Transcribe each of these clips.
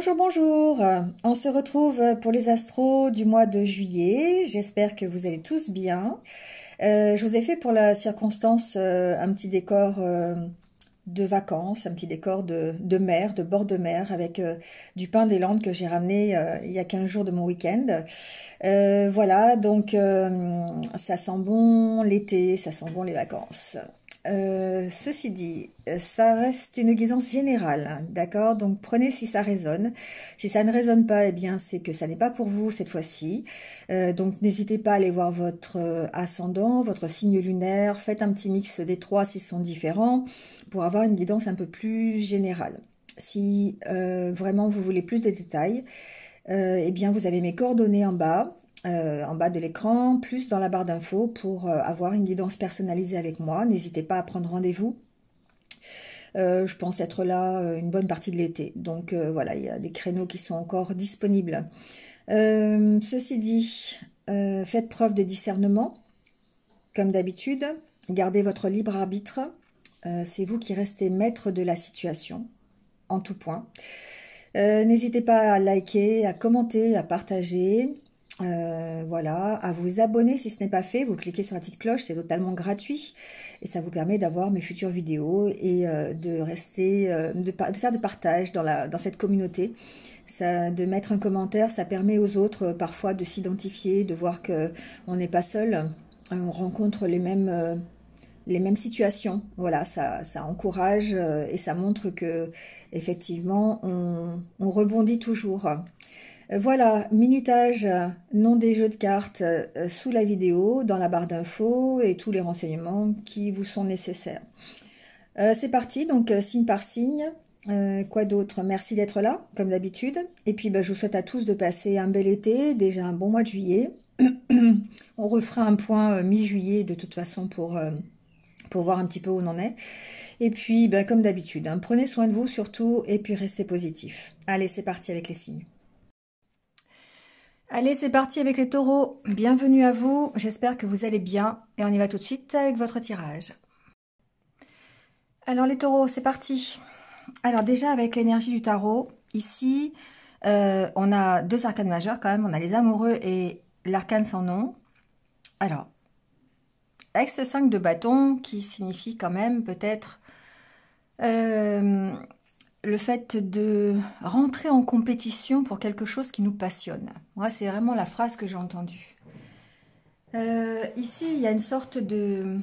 Bonjour, bonjour. On se retrouve pour les astros du mois de juillet. J'espère que vous allez tous bien. Je vous ai fait pour la circonstance un petit décor de vacances, un petit décor de mer, de bord de mer avec du pain des Landes que j'ai ramené il y a 15 jours de mon week-end. Voilà, donc ça sent bon l'été, ça sent bon les vacances. Ceci dit, ça reste une guidance générale, hein, d'accord? Donc prenez si ça résonne. Si ça ne résonne pas, eh bien c'est que ça n'est pas pour vous cette fois-ci. Donc n'hésitez pas à aller voir votre ascendant, votre signe lunaire. Faites un petit mix des trois s'ils sont différents pour avoir une guidance un peu plus générale. Si vraiment vous voulez plus de détails, eh bien vous avez mes coordonnées en bas de l'écran, plus dans la barre d'infos pour avoir une guidance personnalisée avec moi. N'hésitez pas à prendre rendez-vous. Je pense être là une bonne partie de l'été. Donc voilà, il y a des créneaux qui sont encore disponibles. Ceci dit, faites preuve de discernement, comme d'habitude. Gardez votre libre arbitre. C'est vous qui restez maître de la situation, en tout point. N'hésitez pas à liker, à commenter, à partager. Voilà, à vous abonner si ce n'est pas fait, vous cliquez sur la petite cloche, c'est totalement gratuit et ça vous permet d'avoir mes futures vidéos et de rester, de faire des partages dans cette communauté. De mettre un commentaire, ça permet aux autres parfois de s'identifier, de voir que on n'est pas seul, on rencontre les mêmes situations. Voilà, ça encourage et ça montre que effectivement on rebondit toujours. Voilà, minutage, nom des jeux de cartes sous la vidéo, dans la barre d'infos et tous les renseignements qui vous sont nécessaires. C'est parti, donc signe par signe. Quoi d'autre? Merci d'être là, comme d'habitude. Et puis je vous souhaite à tous de passer un bel été, déjà un bon mois de juillet. On refera un point mi-juillet de toute façon pour voir un petit peu où on en est. Et puis, comme d'habitude, hein, prenez soin de vous surtout et puis restez positif. Allez, c'est parti avec les signes. Allez, c'est parti avec les taureaux. Bienvenue à vous. J'espère que vous allez bien. Et on y va tout de suite avec votre tirage. Alors les taureaux, c'est parti. Alors déjà avec l'énergie du tarot, ici, on a deux arcanes majeures quand même. On a les amoureux et l'arcane sans nom. Alors, avec ce 5 de bâton qui signifie quand même peut-être le fait de rentrer en compétition pour quelque chose qui nous passionne. Moi, c'est vraiment la phrase que j'ai entendue. Ici, il y a une sorte de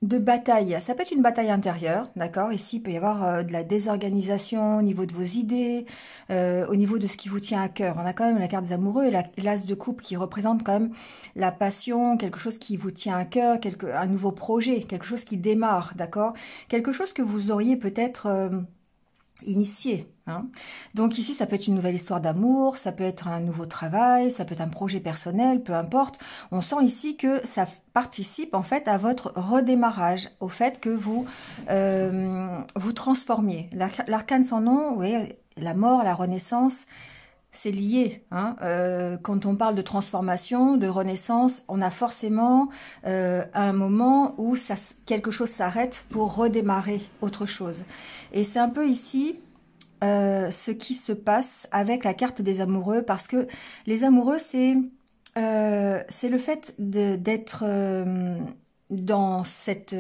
bataille. Ça peut être une bataille intérieure, d'accord? Ici, il peut y avoir de la désorganisation au niveau de vos idées, au niveau de ce qui vous tient à cœur. On a quand même la carte des amoureux et l'as de coupe qui représente quand même la passion, quelque chose qui vous tient à cœur, un nouveau projet, quelque chose qui démarre, d'accord? Quelque chose que vous auriez peut-être initié. Hein. Donc ici, ça peut être une nouvelle histoire d'amour, ça peut être un nouveau travail, ça peut être un projet personnel, peu importe. On sent ici que ça participe en fait à votre redémarrage, au fait que vous vous transformiez. L'arcane sans nom, oui, la mort, la renaissance, c'est lié. Hein. Quand on parle de transformation, de renaissance, on a forcément un moment où quelque chose s'arrête pour redémarrer autre chose. Et c'est un peu ici ce qui se passe avec la carte des amoureux, parce que les amoureux, c'est le fait d'être dans cette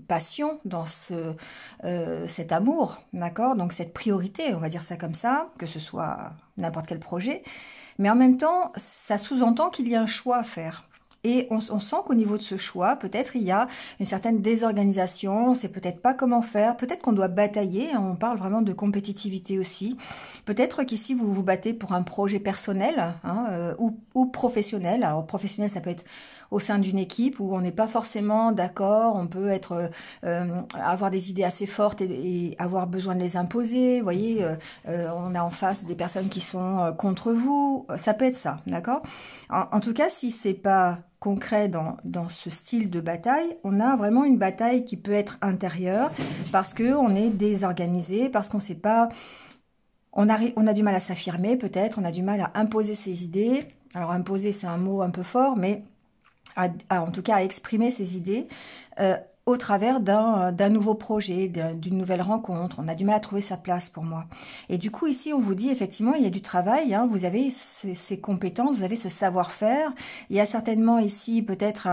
passion, dans cet amour, d'accord? Donc cette priorité, on va dire ça comme ça, que ce soit n'importe quel projet. Mais en même temps, ça sous-entend qu'il y a un choix à faire. Et on sent qu'au niveau de ce choix, peut-être il y a une certaine désorganisation, on ne sait peut-être pas comment faire, peut-être qu'on doit batailler, on parle vraiment de compétitivité aussi. Peut-être qu'ici vous vous battez pour un projet personnel hein, ou professionnel. Alors professionnel, ça peut être au sein d'une équipe où on n'est pas forcément d'accord, on peut avoir des idées assez fortes et avoir besoin de les imposer. Vous voyez, on a en face des personnes qui sont contre vous, ça peut être ça, d'accord? En tout cas, si c'est pas concret dans ce style de bataille, on a vraiment une bataille qui peut être intérieure parce qu'on est désorganisé, parce qu'on ne sait pas, on a du mal à s'affirmer peut-être, on a du mal à imposer ses idées. Alors imposer, c'est un mot un peu fort, mais en tout cas à exprimer ses idées. au travers d'un nouveau projet, d'une nouvelle rencontre. On a du mal à trouver sa place pour moi. Et du coup, ici, on vous dit effectivement, il y a du travail, hein, vous avez ces compétences, vous avez ce savoir-faire. Il y a certainement ici peut-être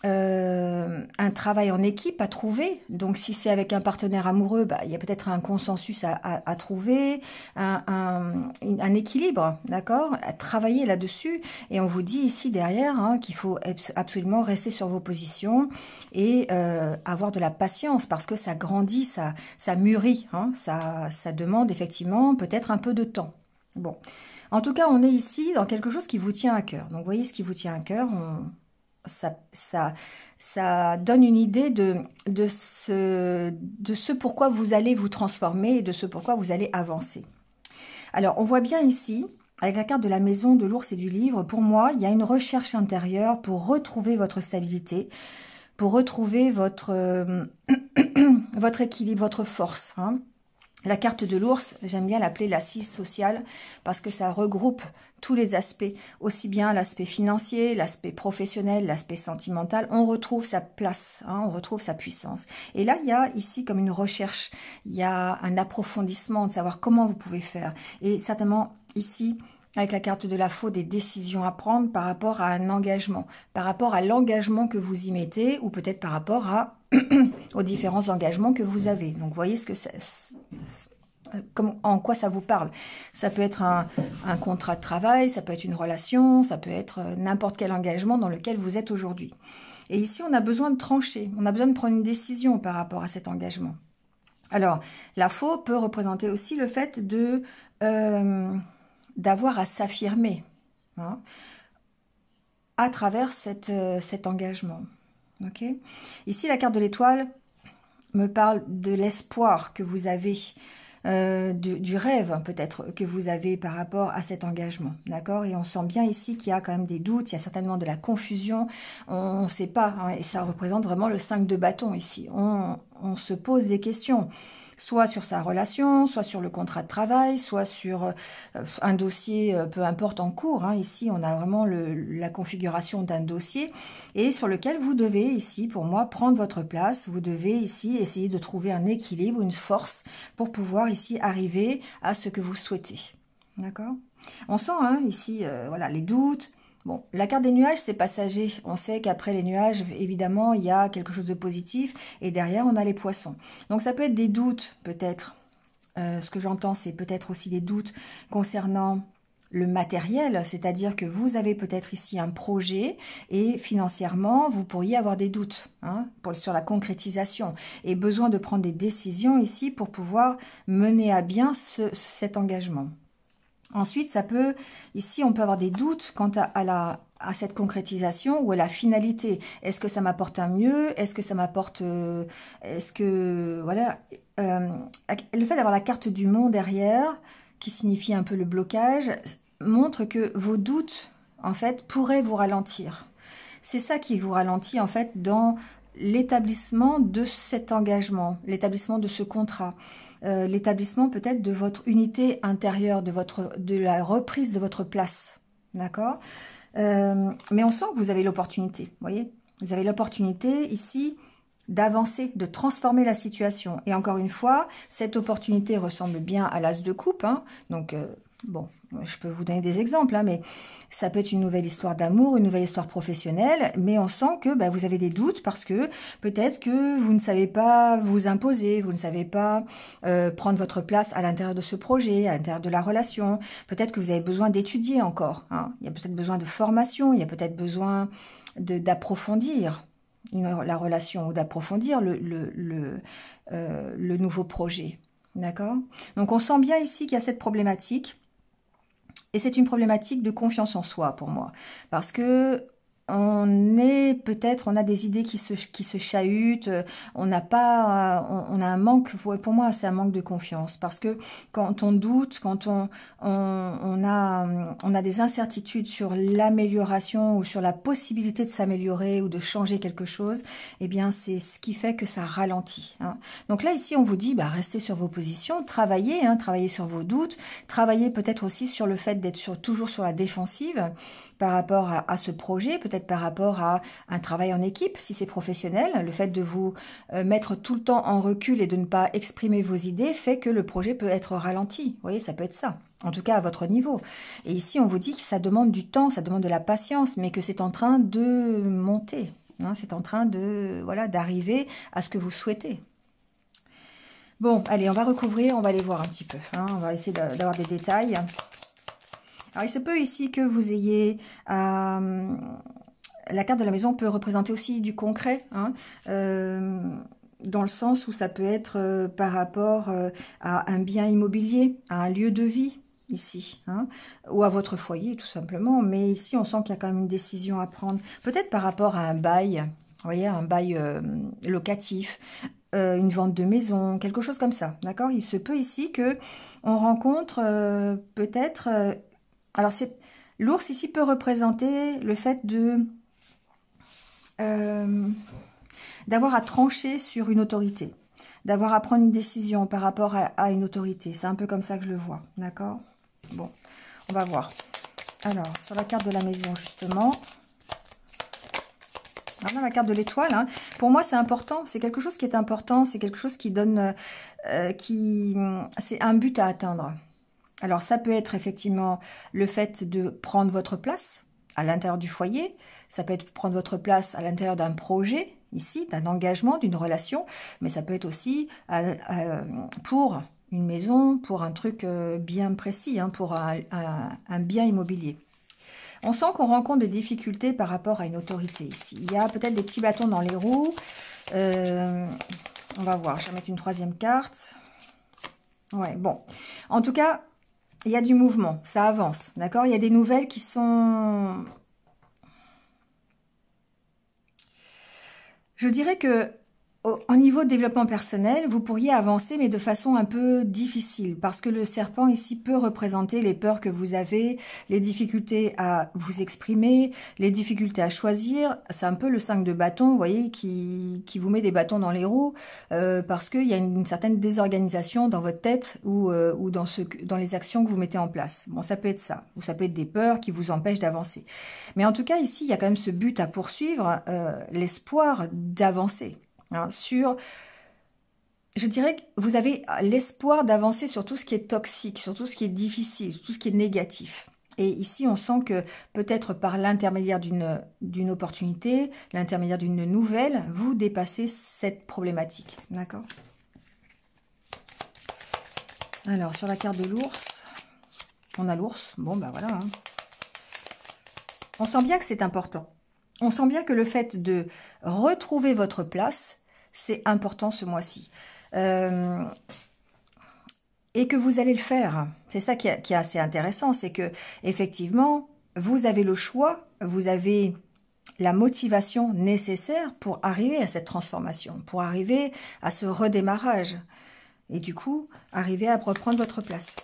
un travail en équipe à trouver. Donc, si c'est avec un partenaire amoureux, bah, il y a peut-être un consensus à trouver, un équilibre, d'accord, à travailler là-dessus. Et on vous dit ici derrière hein, qu'il faut absolument rester sur vos positions et avoir de la patience parce que ça grandit, ça mûrit, hein, ça demande effectivement peut-être un peu de temps. Bon, en tout cas, on est ici dans quelque chose qui vous tient à cœur. Donc, vous voyez ce qui vous tient à cœur. Ça donne une idée de ce pourquoi vous allez vous transformer et de ce pourquoi vous allez avancer. Alors, on voit bien ici, avec la carte de la maison, de l'ours et du livre, pour moi, il y a une recherche intérieure pour retrouver votre stabilité, pour retrouver votre, votre équilibre, votre force, hein. La carte de l'ours, j'aime bien l'appeler l'assise sociale parce que ça regroupe tous les aspects, aussi bien l'aspect financier, l'aspect professionnel, l'aspect sentimental. On retrouve sa place, hein, on retrouve sa puissance. Et là, il y a ici comme une recherche, il y a un approfondissement de savoir comment vous pouvez faire. Et certainement ici, avec la carte de la faux, des décisions à prendre par rapport à un engagement, par rapport à l'engagement que vous y mettez ou peut-être par rapport à aux différents engagements que vous avez. Donc, vous voyez ce que en quoi ça vous parle. Ça peut être un contrat de travail, ça peut être une relation, ça peut être n'importe quel engagement dans lequel vous êtes aujourd'hui. Et ici, on a besoin de trancher, on a besoin de prendre une décision par rapport à cet engagement. Alors, la faux peut représenter aussi le fait de d'avoir à s'affirmer hein, à travers cet engagement. Okay. Ici, la carte de l'étoile me parle de l'espoir que vous avez, du rêve peut-être que vous avez par rapport à cet engagement. D'accord. Et on sent bien ici qu'il y a quand même des doutes, il y a certainement de la confusion, on ne sait pas, hein, et ça représente vraiment le 5 de bâton ici. On se pose des questions. Soit sur sa relation, soit sur le contrat de travail, soit sur un dossier, peu importe, en cours. Hein. Ici, on a vraiment la configuration d'un dossier et sur lequel vous devez, ici, pour moi, prendre votre place. Vous devez, ici, essayer de trouver un équilibre, une force pour pouvoir, ici, arriver à ce que vous souhaitez. D'accord? On sent, hein, ici, voilà, les doutes. Bon, la carte des nuages, c'est passager. On sait qu'après les nuages, évidemment, il y a quelque chose de positif. Et derrière, on a les poissons. Donc, ça peut être des doutes, peut-être. Ce que j'entends, c'est peut-être aussi des doutes concernant le matériel. C'est-à-dire que vous avez peut-être ici un projet et financièrement, vous pourriez avoir des doutes hein, sur la concrétisation. Et besoin de prendre des décisions ici pour pouvoir mener à bien cet engagement. Ensuite, ça peut, ici, on peut avoir des doutes quant à cette concrétisation ou à la finalité. Est-ce que ça m'apporte un mieux? Est-ce que ça m'apporte... est-ce que... Voilà. Le fait d'avoir la carte du monde derrière, qui signifie un peu le blocage, montre que vos doutes, en fait, pourraient vous ralentir. C'est ça qui vous ralentit, en fait, dans l'établissement de cet engagement, l'établissement de ce contrat. L'établissement peut-être de votre unité intérieure, de la reprise de votre place. D'accord? Mais on sent que vous avez l'opportunité, vous voyez? Vous avez l'opportunité ici d'avancer, de transformer la situation. Et encore une fois, cette opportunité ressemble bien à l'as de coupe. Hein, donc, bon, je peux vous donner des exemples, hein, mais ça peut être une nouvelle histoire d'amour, une nouvelle histoire professionnelle, mais on sent que bah, vous avez des doutes parce que peut-être que vous ne savez pas vous imposer, vous ne savez pas prendre votre place à l'intérieur de ce projet, à l'intérieur de la relation. Peut-être que vous avez besoin d'étudier encore. Hein. Il y a peut-être besoin de formation, il y a peut-être besoin d'approfondir la relation ou d'approfondir le nouveau projet. D'accord? Donc, on sent bien ici qu'il y a cette problématique. Et c'est une problématique de confiance en soi pour moi. Parce que on a des idées qui se chahutent, on a un manque, pour moi c'est un manque de confiance, parce que quand on doute, quand on a des incertitudes sur l'amélioration ou sur la possibilité de s'améliorer ou de changer quelque chose, eh bien c'est ce qui fait que ça ralentit. Hein. Donc là ici on vous dit, bah, restez sur vos positions, travaillez, hein, travaillez sur vos doutes, travaillez peut-être aussi sur le fait d'être toujours sur la défensive par rapport à ce projet, peut-être peut-être par rapport à un travail en équipe, si c'est professionnel. Le fait de vous mettre tout le temps en recul et de ne pas exprimer vos idées fait que le projet peut être ralenti. Vous voyez, ça peut être ça. En tout cas, à votre niveau. Et ici, on vous dit que ça demande du temps, ça demande de la patience, mais que c'est en train de monter. Hein, c'est en train de, voilà, d'arriver à ce que vous souhaitez. Bon, allez, on va recouvrir, on va aller voir un petit peu. Hein, on va essayer d'avoir des détails. Alors, il se peut ici que vous ayez... la carte de la maison peut représenter aussi du concret, hein, dans le sens où ça peut être par rapport à un bien immobilier, à un lieu de vie, ici, hein, ou à votre foyer, tout simplement. Mais ici, on sent qu'il y a quand même une décision à prendre. Peut-être par rapport à un bail, vous voyez, un bail locatif, une vente de maison, quelque chose comme ça, d'accord? Il se peut ici que on rencontre peut-être... alors, l'ours ici peut représenter le fait de... d'avoir à trancher sur une autorité, d'avoir à prendre une décision par rapport à une autorité. C'est un peu comme ça que je le vois, d'accord? Bon, on va voir. Alors, sur la carte de la maison, justement... Voilà la carte de l'étoile. Hein. Pour moi, c'est important. C'est quelque chose qui est important. C'est quelque chose qui donne... c'est un but à atteindre. Alors, ça peut être effectivement le fait de prendre votre place à l'intérieur du foyer. Ça peut être prendre votre place à l'intérieur d'un projet, ici, d'un engagement, d'une relation. Mais ça peut être aussi pour une maison, pour un truc bien précis, hein, pour un bien immobilier. On sent qu'on rencontre des difficultés par rapport à une autorité ici. Il y a peut-être des petits bâtons dans les roues. On va voir, je vais mettre une troisième carte. Ouais, bon. En tout cas, il y a du mouvement, ça avance, d'accord? Il y a des nouvelles qui sont... Je dirais que au niveau développement personnel, vous pourriez avancer, mais de façon un peu difficile, parce que le serpent ici peut représenter les peurs que vous avez, les difficultés à vous exprimer, les difficultés à choisir. C'est un peu le 5 de bâton, vous voyez, qui vous met des bâtons dans les roues, parce qu'il y a une certaine désorganisation dans votre tête ou dans les actions que vous mettez en place. Bon, ça peut être ça, ou ça peut être des peurs qui vous empêchent d'avancer. Mais en tout cas, ici, il y a quand même ce but à poursuivre, l'espoir d'avancer. Hein, je dirais que vous avez l'espoir d'avancer sur tout ce qui est toxique, sur tout ce qui est difficile, sur tout ce qui est négatif. Et ici, on sent que peut-être par l'intermédiaire d'une opportunité, l'intermédiaire d'une nouvelle, vous dépassez cette problématique. D'accord? Alors, sur la carte de l'ours, on a l'ours. Bon, ben voilà. Hein. On sent bien que c'est important. On sent bien que le fait de retrouver votre place, c'est important ce mois-ci. Et que vous allez le faire. C'est ça qui est assez intéressant, c'est que effectivement, vous avez le choix, vous avez la motivation nécessaire pour arriver à cette transformation, pour arriver à ce redémarrage. Et du coup, arriver à reprendre votre place.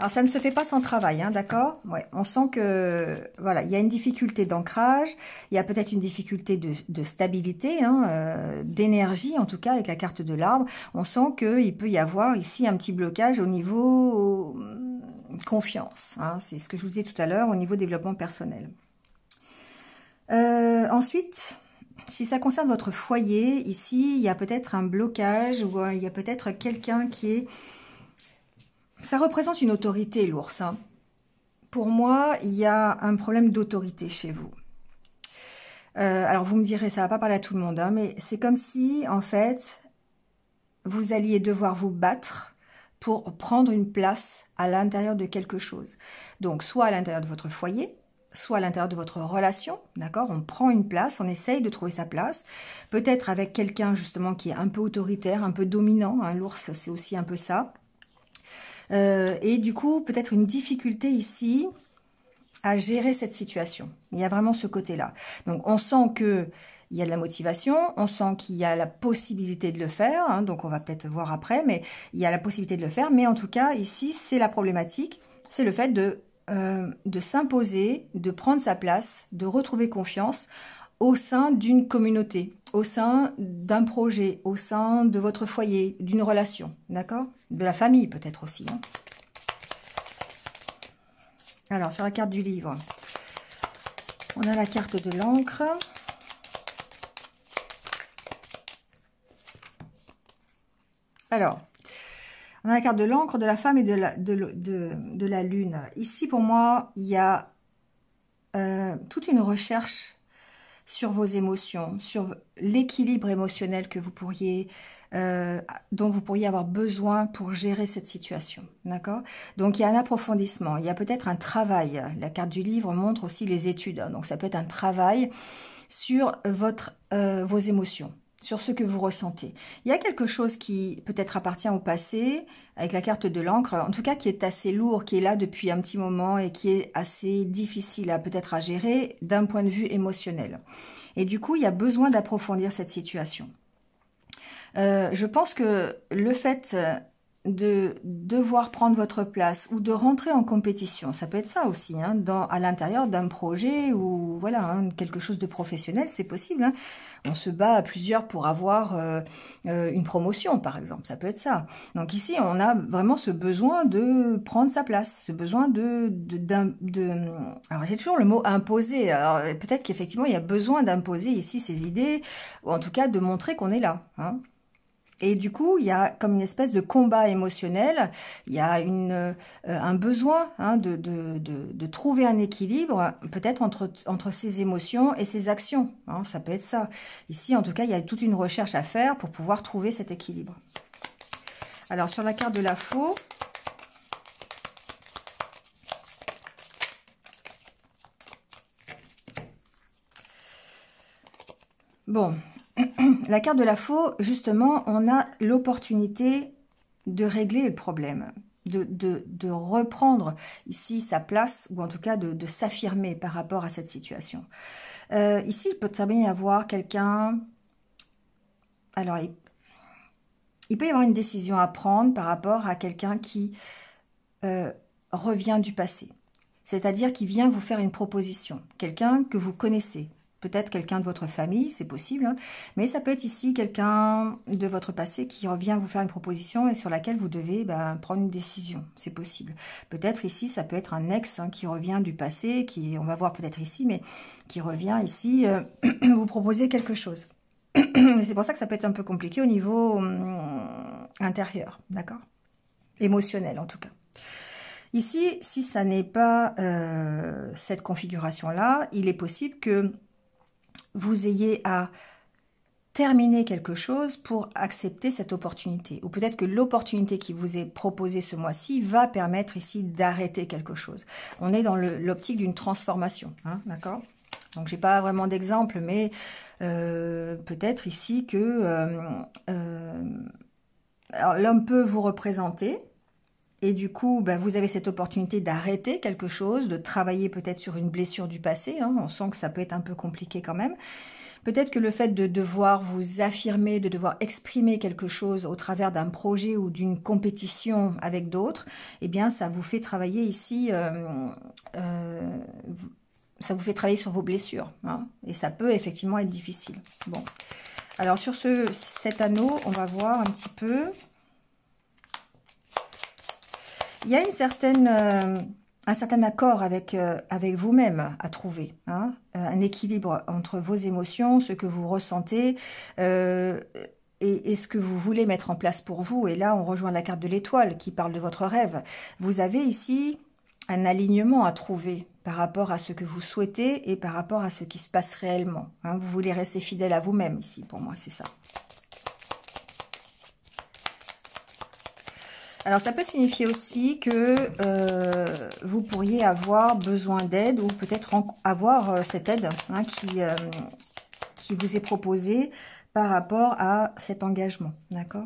Alors, ça ne se fait pas sans travail, hein, d'accord? Ouais, on sent que, voilà, il y a une difficulté d'ancrage, il y a peut-être une difficulté de stabilité, hein, d'énergie, en tout cas, avec la carte de l'arbre. On sent qu'il peut y avoir ici un petit blocage au niveau confiance. Hein, c'est ce que je vous disais tout à l'heure, au niveau développement personnel. Ensuite, si ça concerne votre foyer, ici, il y a peut-être un blocage, ou il y a peut-être quelqu'un qui est... Ça représente une autorité, l'ours. Hein. Pour moi, il y a un problème d'autorité chez vous. Alors, vous me direz, ça va pas parler à tout le monde, hein, mais c'est comme si, en fait, vous alliez devoir vous battre pour prendre une place à l'intérieur de quelque chose. Donc, soit à l'intérieur de votre foyer, soit à l'intérieur de votre relation, d'accord? On prend une place, on essaye de trouver sa place, peut-être avec quelqu'un, justement, qui est un peu autoritaire, un peu dominant. Hein, l'ours, c'est aussi un peu ça. Et du coup, peut-être une difficulté ici à gérer cette situation. Il y a vraiment ce côté-là. Donc, on sent qu'il y a de la motivation, on sent qu'il y a la possibilité de le faire, hein, donc on va peut-être voir après, mais il y a la possibilité de le faire. Mais en tout cas, ici, c'est la problématique, c'est le fait de s'imposer, de prendre sa place, de retrouver confiance au sein d'une communauté, au sein d'un projet, au sein de votre foyer, d'une relation, d'accord? De la famille peut-être aussi. Hein. Alors, sur la carte du livre, on a la carte de l'encre. Alors, on a la carte de l'encre, de la femme et de la lune. Ici, pour moi, il y a toute une recherche sur vos émotions, sur l'équilibre émotionnel que vous pourriez, dont vous pourriez avoir besoin pour gérer cette situation, d'accord? Donc, il y a un approfondissement, il y a peut-être un travail. La carte du livre montre aussi les études, hein, donc ça peut être un travail sur vos émotions, sur ce que vous ressentez. Il y a quelque chose qui peut-être appartient au passé, avec la carte de l'encre, en tout cas qui est assez lourd, qui est là depuis un petit moment et qui est assez difficile à peut-être à gérer d'un point de vue émotionnel. Et du coup, il y a besoin d'approfondir cette situation. Je pense que le fait de devoir prendre votre place ou de rentrer en compétition, ça peut être ça aussi, hein, à l'intérieur d'un projet ou voilà, hein, quelque chose de professionnel, c'est possible. Hein. On se bat à plusieurs pour avoir une promotion, par exemple, ça peut être ça. Donc ici, on a vraiment ce besoin de prendre sa place, ce besoin alors j'ai toujours le mot imposer, alors peut-être qu'effectivement, il y a besoin d'imposer ici ses idées, ou en tout cas de montrer qu'on est là, hein. Et du coup, il y a comme une espèce de combat émotionnel, il y a un besoin hein, de trouver un équilibre, peut-être entre ses émotions et ses actions. Hein, ça peut être ça. Ici, en tout cas, il y a toute une recherche à faire pour pouvoir trouver cet équilibre. Alors, sur la carte de la faux, bon, la carte de la faux, justement, on a l'opportunité de régler le problème, de reprendre ici sa place, ou en tout cas de s'affirmer par rapport à cette situation. Ici, il peut très bien y avoir quelqu'un... Alors, il peut y avoir une décision à prendre par rapport à quelqu'un qui revient du passé. C'est-à-dire qui vient vous faire une proposition. Quelqu'un que vous connaissez. Peut-être quelqu'un de votre famille, c'est possible, hein, mais ça peut être ici quelqu'un de votre passé qui revient vous faire une proposition et sur laquelle vous devez prendre une décision, c'est possible. Peut-être ici, ça peut être un ex hein, qui revient du passé, on va voir peut-être ici, mais qui revient ici vous proposer quelque chose. C'est pour ça que ça peut être un peu compliqué au niveau intérieur, d'accord? Émotionnel en tout cas. Ici, si ça n'est pas cette configuration-là, il est possible que vous ayez à terminer quelque chose pour accepter cette opportunité. Ou peut-être que l'opportunité qui vous est proposée ce mois-ci va permettre ici d'arrêter quelque chose. On est dans l'optique d'une transformation, hein, d'accord? Donc, j'ai pas vraiment d'exemple, mais peut-être ici que l'homme peut vous représenter. Et du coup, vous avez cette opportunité d'arrêter quelque chose, de travailler peut-être sur une blessure du passé. Hein, on sent que ça peut être un peu compliqué quand même. Peut-être que le fait de devoir vous affirmer, de devoir exprimer quelque chose au travers d'un projet ou d'une compétition avec d'autres, eh bien, ça vous fait travailler ici, ça vous fait travailler sur vos blessures. Hein, et ça peut effectivement être difficile. Bon. Alors, sur cet anneau, on va voir un petit peu... Il y a un certain accord avec vous-même à trouver, hein, un équilibre entre vos émotions, ce que vous ressentez et ce que vous voulez mettre en place pour vous. Et là, on rejoint la carte de l'étoile qui parle de votre rêve. Vous avez ici un alignement à trouver par rapport à ce que vous souhaitez et par rapport à ce qui se passe réellement. Hein. Vous voulez rester fidèle à vous-même ici, pour moi, c'est ça. Alors, ça peut signifier aussi que vous pourriez avoir besoin d'aide ou peut-être avoir cette aide hein, qui vous est proposée par rapport à cet engagement. D'accord ?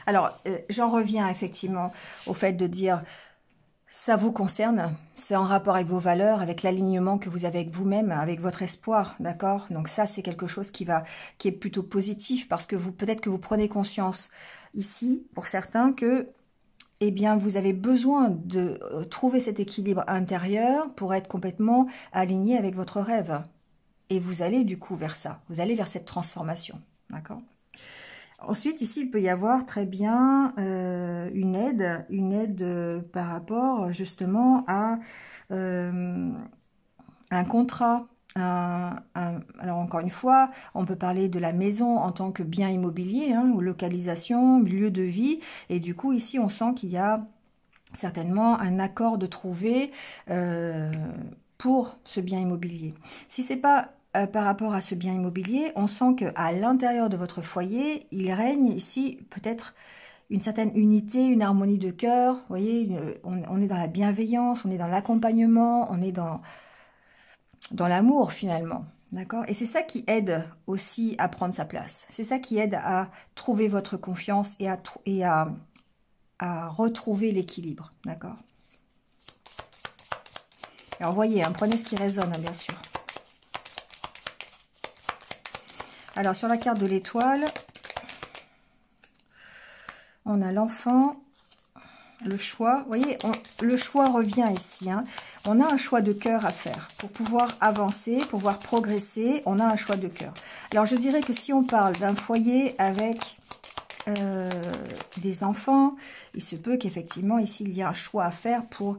Alors, j'en reviens effectivement au fait de dire... Ça vous concerne, c'est en rapport avec vos valeurs, avec l'alignement que vous avez avec vous-même, avec votre espoir, d'accord? Donc ça, c'est quelque chose qui est plutôt positif parce que peut-être que vous prenez conscience ici, pour certains, que eh bien, vous avez besoin de trouver cet équilibre intérieur pour être complètement aligné avec votre rêve. Et vous allez du coup vers ça. Vous allez vers cette transformation. D'accord? Ensuite, ici, il peut y avoir très bien une aide par rapport justement à un contrat. Alors encore une fois, on peut parler de la maison en tant que bien immobilier, hein, ou localisation, lieu de vie. Et du coup, ici, on sent qu'il y a certainement un accord de trouver pour ce bien immobilier. Si c'est pas par rapport à ce bien immobilier, on sent qu'à l'intérieur de votre foyer, il règne ici peut-être une certaine unité, une harmonie de cœur. Vous voyez, on est dans la bienveillance, on est dans l'accompagnement, on est dans l'amour finalement. D'accord? Et c'est ça qui aide aussi à prendre sa place. C'est ça qui aide à trouver votre confiance et à retrouver l'équilibre. D'accord? Alors, voyez, hein, prenez ce qui résonne, hein, bien sûr. Alors, sur la carte de l'étoile, on a l'enfant, le choix. Vous voyez, le choix revient ici. Hein. On a un choix de cœur à faire pour pouvoir avancer, pour pouvoir progresser. On a un choix de cœur. Alors, je dirais que si on parle d'un foyer avec des enfants, il se peut qu'effectivement, ici, il y a un choix à faire pour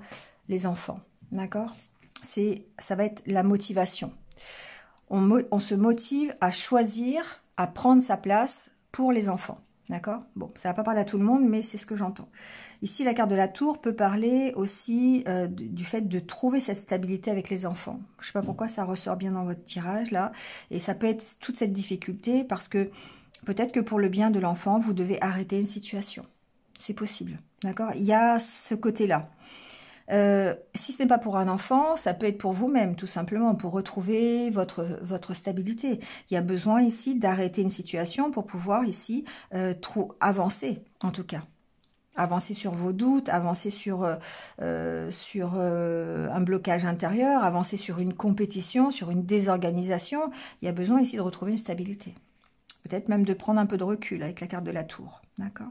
les enfants. D'accord? Ça va être la motivation. On se motive à choisir, à prendre sa place pour les enfants. D'accord? Bon, ça ne va pas parler à tout le monde, mais c'est ce que j'entends. Ici, la carte de la tour peut parler aussi du fait de trouver cette stabilité avec les enfants. Je ne sais pas pourquoi ça ressort bien dans votre tirage, là. Et ça peut être toute cette difficulté parce que peut-être que pour le bien de l'enfant, vous devez arrêter une situation. C'est possible. D'accord? Il y a ce côté-là. Si ce n'est pas pour un enfant, ça peut être pour vous-même, tout simplement, pour retrouver votre stabilité. Il y a besoin ici d'arrêter une situation pour pouvoir ici avancer, en tout cas. Avancer sur vos doutes, avancer sur un blocage intérieur, avancer sur une compétition, sur une désorganisation. Il y a besoin ici de retrouver une stabilité. Peut-être même de prendre un peu de recul avec la carte de la tour. D'accord ?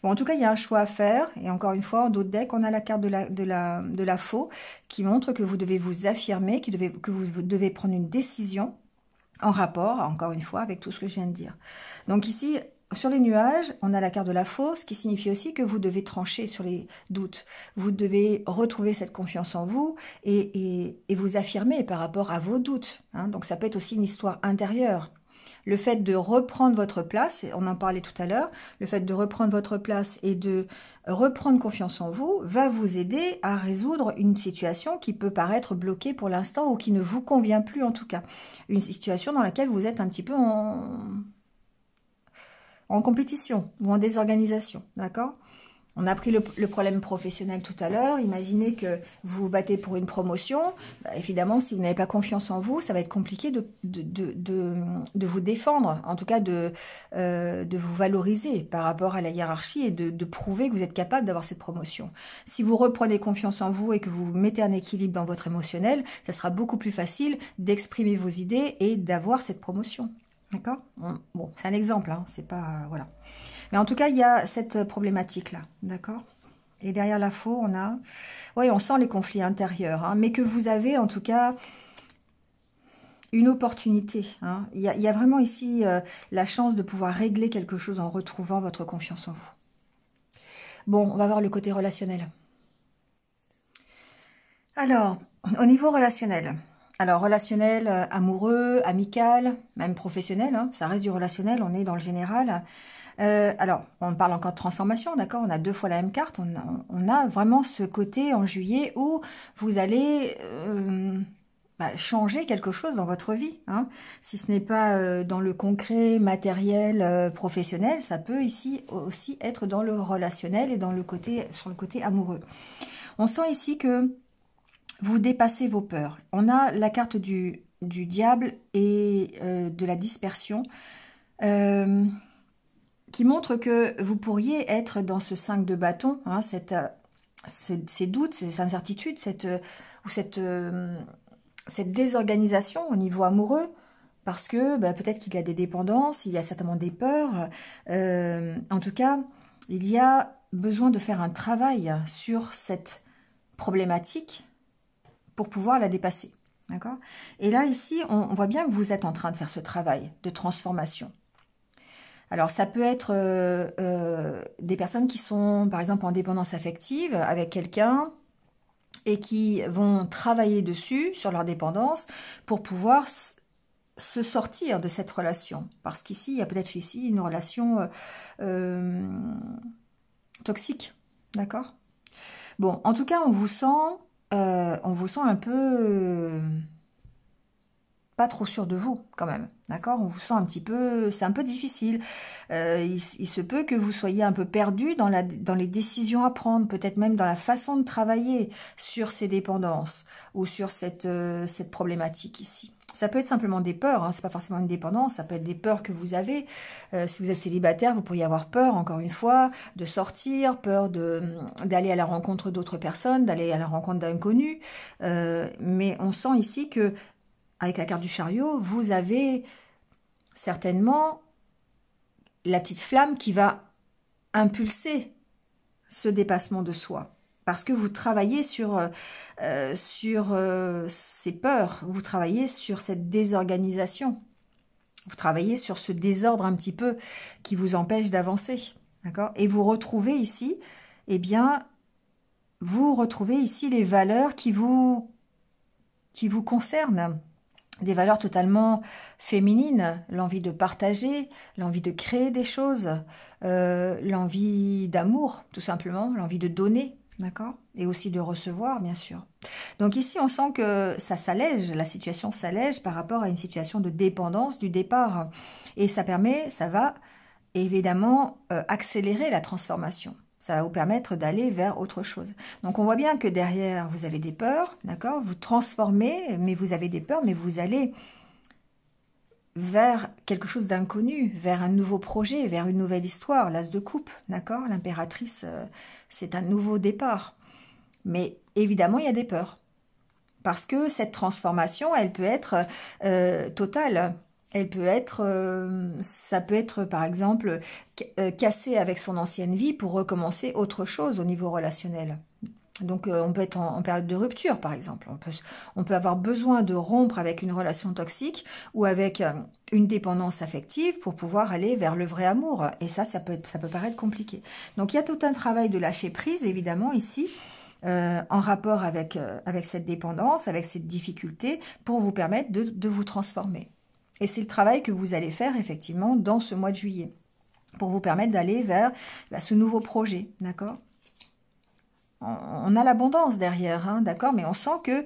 Bon, en tout cas, il y a un choix à faire. Et encore une fois, en d'autres decks, on a la carte de la faux qui montre que vous devez vous affirmer, que vous devez prendre une décision en rapport, encore une fois, avec tout ce que je viens de dire. Donc ici, sur les nuages, on a la carte de la faux, ce qui signifie aussi que vous devez trancher sur les doutes. Vous devez retrouver cette confiance en vous et vous affirmer par rapport à vos doutes. Hein. Donc ça peut être aussi une histoire intérieure. Le fait de reprendre votre place, on en parlait tout à l'heure, le fait de reprendre votre place et de reprendre confiance en vous va vous aider à résoudre une situation qui peut paraître bloquée pour l'instant ou qui ne vous convient plus en tout cas. Une situation dans laquelle vous êtes un petit peu en compétition ou en désorganisation, d'accord ? On a pris le problème professionnel tout à l'heure. Imaginez que vous vous battez pour une promotion. Bah, évidemment, si vous n'avez pas confiance en vous, ça va être compliqué de vous défendre, en tout cas de vous valoriser par rapport à la hiérarchie et de prouver que vous êtes capable d'avoir cette promotion. Si vous reprenez confiance en vous et que vous mettez un équilibre dans votre émotionnel, ça sera beaucoup plus facile d'exprimer vos idées et d'avoir cette promotion. D'accord ? Bon, c'est un exemple, hein, c'est pas... voilà. Mais en tout cas, il y a cette problématique-là, d'accord? Et derrière la faux, on a... Oui, on sent les conflits intérieurs, hein, mais que vous avez en tout cas une opportunité. Hein. Il y a vraiment ici la chance de pouvoir régler quelque chose en retrouvant votre confiance en vous. Bon, on va voir le côté relationnel. Alors, au niveau relationnel... Alors, relationnel, amoureux, amical, même professionnel, hein, ça reste du relationnel, on est dans le général. Alors, on parle encore de transformation, d'accord? On a deux fois la même carte, on a vraiment ce côté en juillet où vous allez changer quelque chose dans votre vie. Hein. Si ce n'est pas dans le concret, matériel, professionnel, ça peut ici aussi être dans le relationnel et sur le côté amoureux. On sent ici que vous dépassez vos peurs. On a la carte du diable et de la dispersion qui montre que vous pourriez être dans ce 5 de bâton, hein, ces doutes, ces incertitudes, cette désorganisation au niveau amoureux, parce que peut-être qu'il y a des dépendances, il y a certainement des peurs. En tout cas, il y a besoin de faire un travail sur cette problématique pour pouvoir la dépasser. D'accord? Et là, ici, on voit bien que vous êtes en train de faire ce travail de transformation. Alors, ça peut être des personnes qui sont, par exemple, en dépendance affective avec quelqu'un et qui vont travailler dessus, sur leur dépendance, pour pouvoir se sortir de cette relation. Parce qu'ici, il y a peut-être ici une relation toxique. D'accord? Bon, en tout cas, on vous sent un peu pas trop sûr de vous, quand même. D'accord? On vous sent un petit peu... C'est un peu difficile. Il se peut que vous soyez un peu perdu dans les décisions à prendre, peut-être même dans la façon de travailler sur ces dépendances ou sur cette problématique ici. Ça peut être simplement des peurs, hein, c'est pas forcément une dépendance, ça peut être des peurs que vous avez. Si vous êtes célibataire, vous pourriez avoir peur, encore une fois, de sortir, peur d'aller à la rencontre d'autres personnes, d'aller à la rencontre d'inconnus. Mais on sent ici que avec la carte du chariot, vous avez certainement la petite flamme qui va impulser ce dépassement de soi. Parce que vous travaillez sur ces peurs, vous travaillez sur cette désorganisation, vous travaillez sur ce désordre un petit peu qui vous empêche d'avancer. D'accord? Et vous retrouvez ici, eh bien, vous retrouvez ici les valeurs qui vous concernent. Des valeurs totalement féminines, l'envie de partager, l'envie de créer des choses, l'envie d'amour, tout simplement, l'envie de donner, d'accord? Et aussi de recevoir, bien sûr. Donc ici, on sent que ça s'allège, la situation s'allège par rapport à une situation de dépendance du départ. Et ça va évidemment accélérer la transformation. Ça va vous permettre d'aller vers autre chose. Donc, on voit bien que derrière, vous avez des peurs, d'accord? Vous transformez, mais vous avez des peurs, mais vous allez vers quelque chose d'inconnu, vers un nouveau projet, vers une nouvelle histoire. L'as de coupe, d'accord? L'impératrice, c'est un nouveau départ. Mais évidemment, il y a des peurs. Parce que cette transformation, elle peut être totale. Elle peut être, ça peut être par exemple casser avec son ancienne vie pour recommencer autre chose au niveau relationnel. Donc on peut être en période de rupture par exemple. On peut avoir besoin de rompre avec une relation toxique ou avec une dépendance affective pour pouvoir aller vers le vrai amour. Et ça peut paraître compliqué. Donc il y a tout un travail de lâcher prise évidemment ici. En rapport avec cette dépendance, avec cette difficulté, pour vous permettre de vous transformer. Et c'est le travail que vous allez faire effectivement dans ce mois de juillet, pour vous permettre d'aller vers ce nouveau projet, d'accord? On a l'abondance derrière, hein, d'accord? Mais on sent que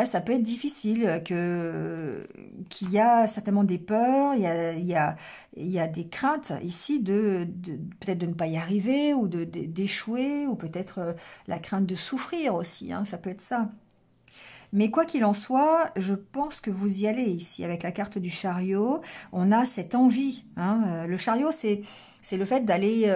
ça peut être difficile, qu'il y a certainement des peurs, il y a des craintes ici peut-être de ne pas y arriver, ou d'échouer, ou peut-être la crainte de souffrir aussi, hein, ça peut être ça. Mais quoi qu'il en soit, je pense que vous y allez ici. Avec la carte du chariot, on a cette envie. Hein. Le chariot, c'est le fait d'aller...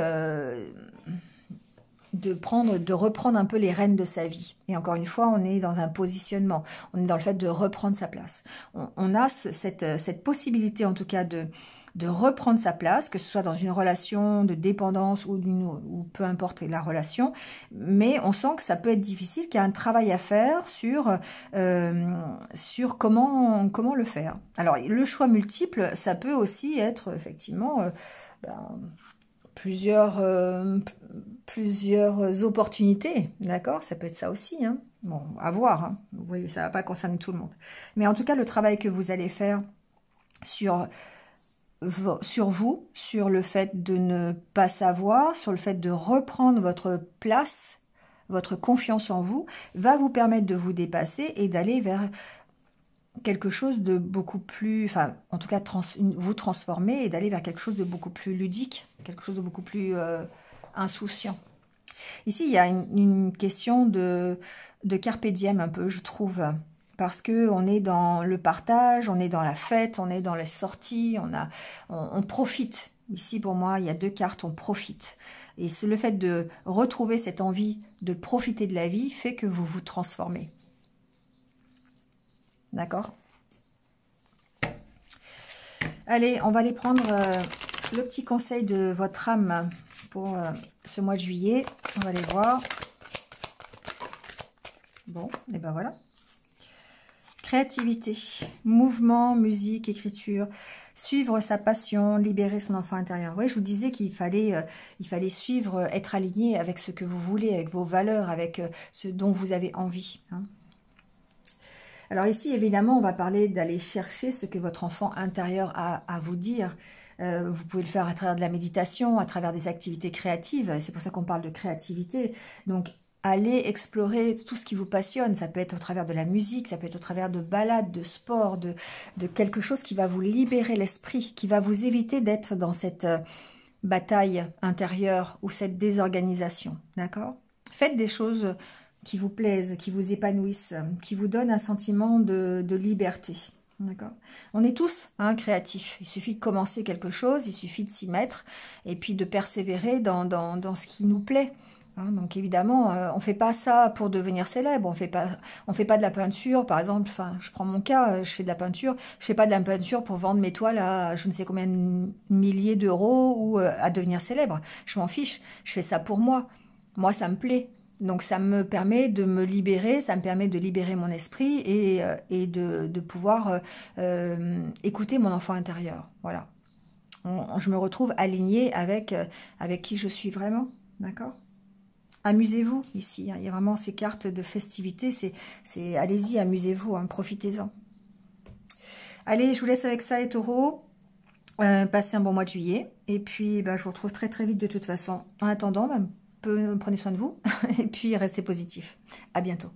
de reprendre un peu les rênes de sa vie. Et encore une fois, on est dans un positionnement. On est dans le fait de reprendre sa place. On a cette possibilité, en tout cas, de reprendre sa place, que ce soit dans une relation de dépendance ou peu importe la relation, mais on sent que ça peut être difficile, qu'il y a un travail à faire sur comment le faire. Alors, le choix multiple, ça peut aussi être effectivement plusieurs opportunités, d'accord? Ça peut être ça aussi, hein. Bon, à voir, hein. Vous voyez, ça ne va pas concerner tout le monde. Mais en tout cas, le travail que vous allez faire sur vous, sur le fait de ne pas savoir, sur le fait de reprendre votre place, votre confiance en vous, va vous permettre de vous dépasser et d'aller vers quelque chose de beaucoup plus, enfin, en tout cas, vous transformer et d'aller vers quelque chose de beaucoup plus ludique, quelque chose de beaucoup plus insouciant. Ici, il y a une question de carpe diem un peu, je trouve, parce que on est dans le partage, on est dans la fête, on est dans les sorties, on profite. Ici, pour moi, il y a deux cartes, on profite. Et le fait de retrouver cette envie de profiter de la vie fait que vous vous transformez. D'accord? Allez, on va aller prendre le petit conseil de votre âme pour ce mois de juillet. On va les voir. Bon, et ben voilà. Créativité, mouvement, musique, écriture, suivre sa passion, libérer son enfant intérieur. Oui, je vous disais qu'il fallait, suivre, être aligné avec ce que vous voulez, avec vos valeurs, avec ce dont vous avez envie. Hein. Alors ici, évidemment, on va parler d'aller chercher ce que votre enfant intérieur a à vous dire. Vous pouvez le faire à travers de la méditation, à travers des activités créatives. C'est pour ça qu'on parle de créativité. Donc, allez explorer tout ce qui vous passionne. Ça peut être au travers de la musique, ça peut être au travers de balades, de sport, de quelque chose qui va vous libérer l'esprit, qui va vous éviter d'être dans cette bataille intérieure ou cette désorganisation. D'accord? Faites des choses qui vous plaisent, qui vous épanouissent, qui vous donnent un sentiment de liberté. D'accord. On est tous créatifs. Il suffit de commencer quelque chose, il suffit de s'y mettre et puis de persévérer dans ce qui nous plaît. Hein, donc évidemment, on ne fait pas ça pour devenir célèbre. On fait pas de la peinture, par exemple. Enfin, je prends mon cas, je fais de la peinture. Je fais pas de la peinture pour vendre mes toiles à je ne sais combien de milliers d'euros ou à devenir célèbre. Je m'en fiche. Je fais ça pour moi. Moi, ça me plaît. Donc, ça me permet de me libérer, ça me permet de libérer mon esprit et de pouvoir écouter mon enfant intérieur. Voilà. Je me retrouve alignée avec qui je suis vraiment. D'accord ? Amusez-vous ici. Hein. Il y a vraiment ces cartes de festivité. Allez-y, amusez-vous, hein, profitez-en. Allez, je vous laisse avec ça, les taureaux. Passez un bon mois de juillet. Et puis, je vous retrouve très très vite de toute façon. En attendant, prenez soin de vous et puis restez positifs. À bientôt.